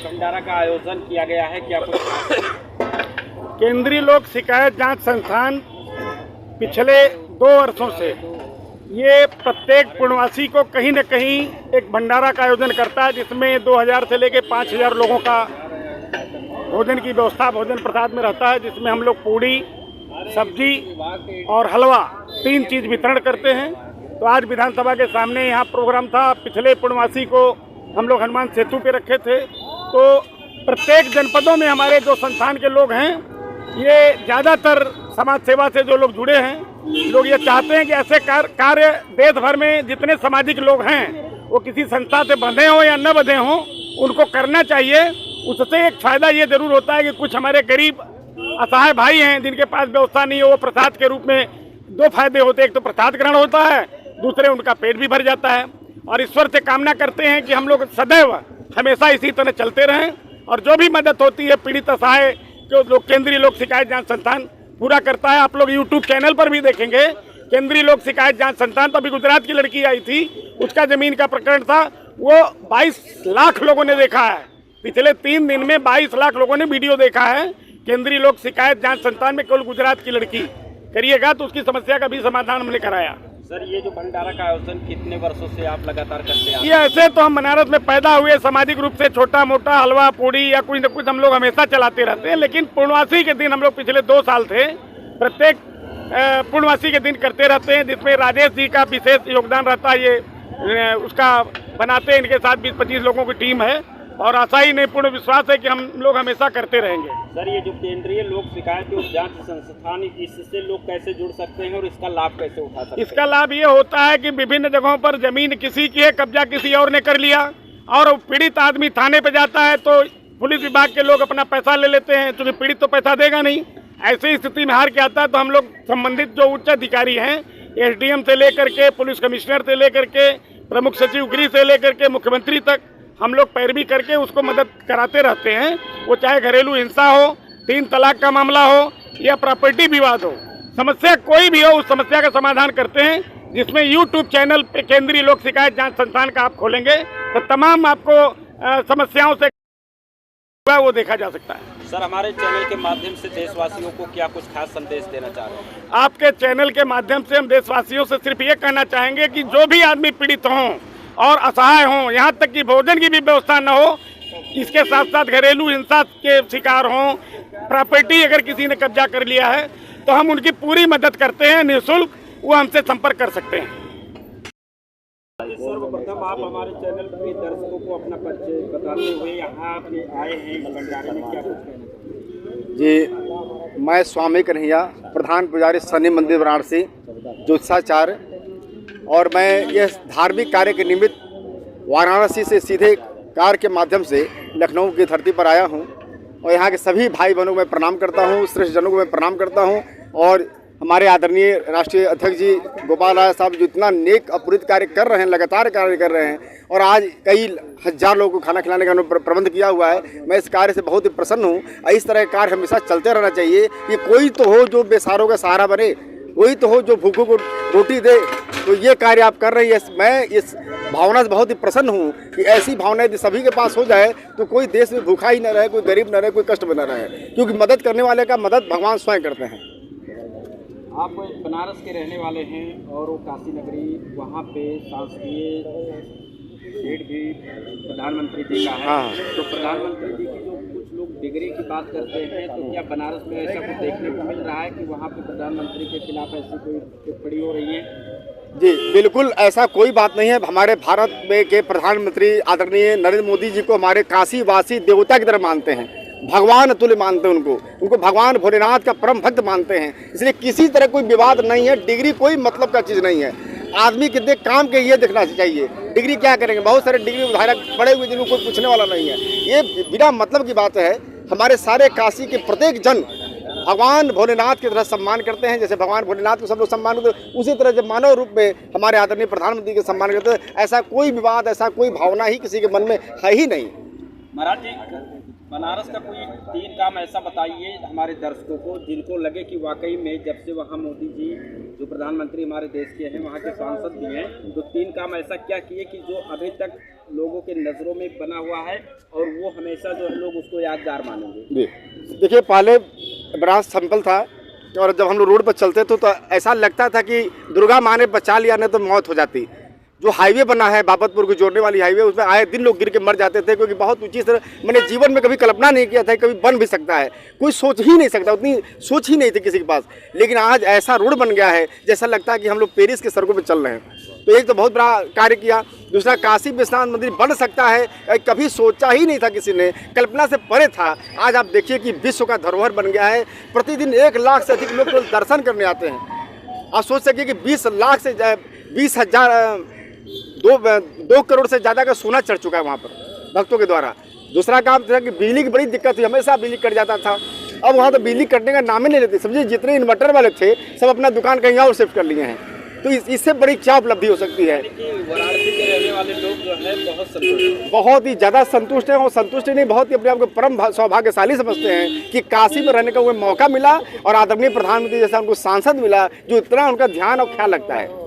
भंडारा का आयोजन किया गया है, क्या कुछ? केंद्रीय लोक शिकायत जांच संस्थान पिछले 2 वर्षों से ये प्रत्येक पूर्णवासी को कहीं न कहीं एक भंडारा का आयोजन करता है, जिसमें 2000 से लेकर 5000 लोगों का भोजन की व्यवस्था भोजन प्रसाद में रहता है, जिसमें हम लोग पूड़ी, सब्जी और हलवा 3 चीज़ वितरण करते हैं। तो आज विधानसभा के सामने यहाँ प्रोग्राम था। पिछले पूर्णवासी को हम लोग हनुमान सेतु पे रखे थे। तो प्रत्येक जनपदों में हमारे जो संस्थान के लोग हैं, ये ज़्यादातर समाज सेवा से जो लोग जुड़े हैं, लोग ये चाहते हैं कि ऐसे कार्य देश भर में जितने सामाजिक लोग हैं, वो किसी संस्था से बंधे हों या न बंधे हों, उनको करना चाहिए। उससे एक फ़ायदा ये ज़रूर होता है कि कुछ हमारे गरीब असहाय भाई हैं जिनके पास व्यवस्था नहीं है, वो प्रसाद के रूप में 2 फायदे होते हैं। एक तो प्रसाद ग्रहण होता है, दूसरे उनका पेट भी भर जाता है। और ईश्वर से कामना करते हैं कि हम लोग सदैव हमेशा इसी तरह चलते रहें, और जो भी मदद होती है पीड़ित असहाय जो लोग केंद्रीय लोक शिकायत जांच संस्थान पूरा करता है। आप लोग यूट्यूब चैनल पर भी देखेंगे, केंद्रीय लोक शिकायत जांच संस्थान। तो अभी गुजरात की लड़की आई थी, उसका जमीन का प्रकरण था, वो 22 लाख लोगों ने देखा है। पिछले 3 दिन में 22 लाख लोगों ने वीडियो देखा है केंद्रीय लोक शिकायत जांच संस्थान में। केवल गुजरात की लड़की करिएगा तो उसकी समस्या का भी समाधान हमने कराया। सर, ये जो भंडारा का आयोजन कितने वर्षों से आप लगातार करते हैं? ये ऐसे तो हम बनारस में पैदा हुए, सामाजिक रूप से छोटा मोटा हलवा पूड़ी या कुछ न कुछ हम लोग हमेशा चलाते रहते हैं। लेकिन पूर्णवासी के दिन हम लोग पिछले 2 साल थे प्रत्येक पूर्णवासी के दिन करते रहते हैं, जिसमें राजेश जी का विशेष योगदान रहता है। ये उसका बनाते हैं, इनके साथ 20-25 लोगों की टीम है, और आशा ही नहीं पूर्ण विश्वास है कि हम लोग हमेशा करते रहेंगे। सर, ये जो केंद्रीय लोक शिकायत जांच संस्थान, इससे लोग कैसे जुड़ सकते हैं और इसका लाभ कैसे उठा सकते हैं? इसका लाभ ये होता है कि विभिन्न जगहों पर जमीन किसी की है, कब्जा किसी और ने कर लिया, और पीड़ित आदमी थाने पे जाता है तो पुलिस विभाग के लोग अपना पैसा ले लेते हैं, क्योंकि पीड़ित तो पैसा देगा नहीं। ऐसी स्थिति में हार के आता है तो हम लोग संबंधित जो उच्च अधिकारी हैं, SDM से लेकर के पुलिस कमिश्नर से लेकर के प्रमुख सचिव गृह से लेकर के मुख्यमंत्री तक हम लोग पैरवी करके उसको मदद कराते रहते हैं। वो चाहे घरेलू हिंसा हो, 3 तलाक का मामला हो या प्रॉपर्टी विवाद हो, समस्या कोई भी हो, उस समस्या का समाधान करते हैं। जिसमें यूट्यूब चैनल पे केंद्रीय लोक शिकायत जांच संस्थान का आप खोलेंगे तो तमाम आपको समस्याओं से वो देखा जा सकता है। सर, हमारे चैनल के माध्यम से देशवासियों को क्या कुछ खास संदेश देना चाह रहे हैं? आपके चैनल के माध्यम से हम देशवासियों से सिर्फ ये कहना चाहेंगे कि जो भी आदमी पीड़ित हों और असहाय हों, यहाँ तक कि भोजन की भी व्यवस्था न हो, इसके साथ साथ घरेलू हिंसा के शिकार हों, प्रॉपर्टी अगर किसी ने कब्जा कर लिया है, तो हम उनकी पूरी मदद करते हैं निःशुल्क। वो हमसे संपर्क कर सकते हैं। सर्वप्रथम आप हमारे चैनल के दर्शकों को अपना परिचय बताते हुए यहाँ पे आए हैं भंडारे में, क्या कुछ कहना चाहिए? जी, मैं स्वामी कन्हैया, प्रधान पुजारी शनि मंदिर वाराणसी ज्योतिषाचार्य, और मैं यह धार्मिक कार्य के निमित्त वाराणसी से सीधे कार के माध्यम से लखनऊ की धरती पर आया हूं, और यहाँ के सभी भाई बहनों को मैं प्रणाम करता हूं, श्रेष्ठ जनों को मैं प्रणाम करता हूं। और हमारे आदरणीय राष्ट्रीय अध्यक्ष जी गोपाल राय साहब जो इतना नेक अपूरित कार्य कर रहे हैं, लगातार कार्य कर रहे हैं, और आज कई हजार लोगों को खाना खिलाने का प्रबंध किया हुआ है। मैं इस कार्य से बहुत ही प्रसन्न हूँ। इस तरह का कार्य हमेशा चलते रहना चाहिए कि कोई तो हो जो बेसहारों का सहारा बने, कोई तो हो जो भूखों को रोटी दे। तो ये कार्य आप कर रही है, मैं इस भावना से बहुत ही प्रसन्न हूँ कि ऐसी भावना यदि सभी के पास हो जाए तो कोई देश में भूखा ही न रहे, कोई गरीब न रहे, कोई कष्ट में न रहे, क्योंकि मदद करने वाले का मदद भगवान स्वयं करते हैं। आप बनारस के रहने वाले हैं और वो काशी नगरी, वहाँ पे सांसदीय सीट भी प्रधानमंत्री जी का है। हाँ। तो प्रधानमंत्री जी की जो कुछ लोग डिग्री की बात करते हैं, तो क्या बनारस में ऐसा कुछ देखने को मिल रहा है कि वहाँ पे प्रधानमंत्री के खिलाफ ऐसी कोई टिप्पणी हो रही है? जी बिल्कुल, ऐसा कोई बात नहीं है। हमारे भारत में के प्रधानमंत्री आदरणीय नरेंद्र मोदी जी को हमारे काशी वासी देवता की तरह मानते हैं, भगवान तुल्य मानते हैं उनको भगवान भोलेनाथ का परम भक्त मानते हैं। इसलिए किसी तरह कोई विवाद नहीं है। डिग्री कोई मतलब का चीज़ नहीं है। आदमी कितने काम के ये देखना चाहिए, डिग्री क्या करेंगे। बहुत सारे डिग्री विधायक पड़े हुए जिनको कोई पूछने वाला नहीं है। ये बिना मतलब की बात है। हमारे सारे काशी के प्रत्येक जन भगवान भोलेनाथ की तरह सम्मान करते हैं। जैसे भगवान भोलेनाथ को सब लोग सम्मान करते हैं, उसी तरह जब मानव रूप में हमारे आदरणीय प्रधानमंत्री के सम्मान करते हैं। ऐसा कोई विवाद, ऐसा कोई भावना ही किसी के मन में है ही नहीं। महाराज जी, बनारस का कोई 3 काम ऐसा बताइए हमारे दर्शकों को जिनको लगे कि वाकई में जब से वहाँ मोदी जी जो प्रधानमंत्री हमारे देश के हैं, वहाँ के सांसद भी हैं, तो 3 काम ऐसा क्या किए कि जो अभी तक लोगों के नज़रों में बना हुआ है और वो हमेशा जो है लोग उसको यादगार मानेंगे। जी देखिए, पहले बड़ा सिंपल था और जब हम लोग रोड पर चलते थे तो ऐसा लगता था कि दुर्गा माँ ने बचा लिया, नहीं तो मौत हो जाती। जो हाईवे बना है बाबतपुर को जोड़ने वाली हाईवे, उसमें आए दिन लोग गिर के मर जाते थे, क्योंकि बहुत ऊंची तरह मैंने जीवन में कभी कल्पना नहीं किया था कभी बन भी सकता है, कोई सोच ही नहीं सकता, उतनी सोच ही नहीं थी किसी के पास। लेकिन आज ऐसा रोड बन गया है जैसा लगता है कि हम लोग पेरिस के सड़कों पर चल रहे हैं। तो एक तो बहुत बड़ा कार्य किया। दूसरा, काशी विश्वनाथ मंदिर बन सकता है कभी सोचा ही नहीं था किसी ने, कल्पना से परे था। आज आप देखिए कि विश्व का धरोहर बन गया है। प्रतिदिन 1 लाख से अधिक लोग दर्शन करने आते हैं। आप सोच सकिए कि 20 लाख से 20,000 2 करोड़ से ज़्यादा का सोना चढ़ चुका है वहाँ पर भक्तों के द्वारा। दूसरा काम था कि बिजली की बड़ी दिक्कत थी, हमेशा बिजली कट जाता था। अब वहाँ तो बिजली कटने का नाम ही नहीं लेते। समझिए जितने इन्वर्टर वाले थे सब अपना दुकान कहीं और शिफ्ट कर लिए हैं। तो इससे बड़ी क्या उपलब्धि हो सकती है। वाराणसी के रहने वाले लोग जो है बहुत संतुष्ट, बहुत ही ज़्यादा संतुष्ट हैं। और संतुष्ट ही नहीं, बहुत ही अपने आप को परम सौभाग्यशाली समझते हैं कि काशी में रहने का उन्हें मौका मिला और आदरणीय प्रधानमंत्री जैसा उनको सांसद मिला जो इतना उनका ध्यान और ख्याल रखता है।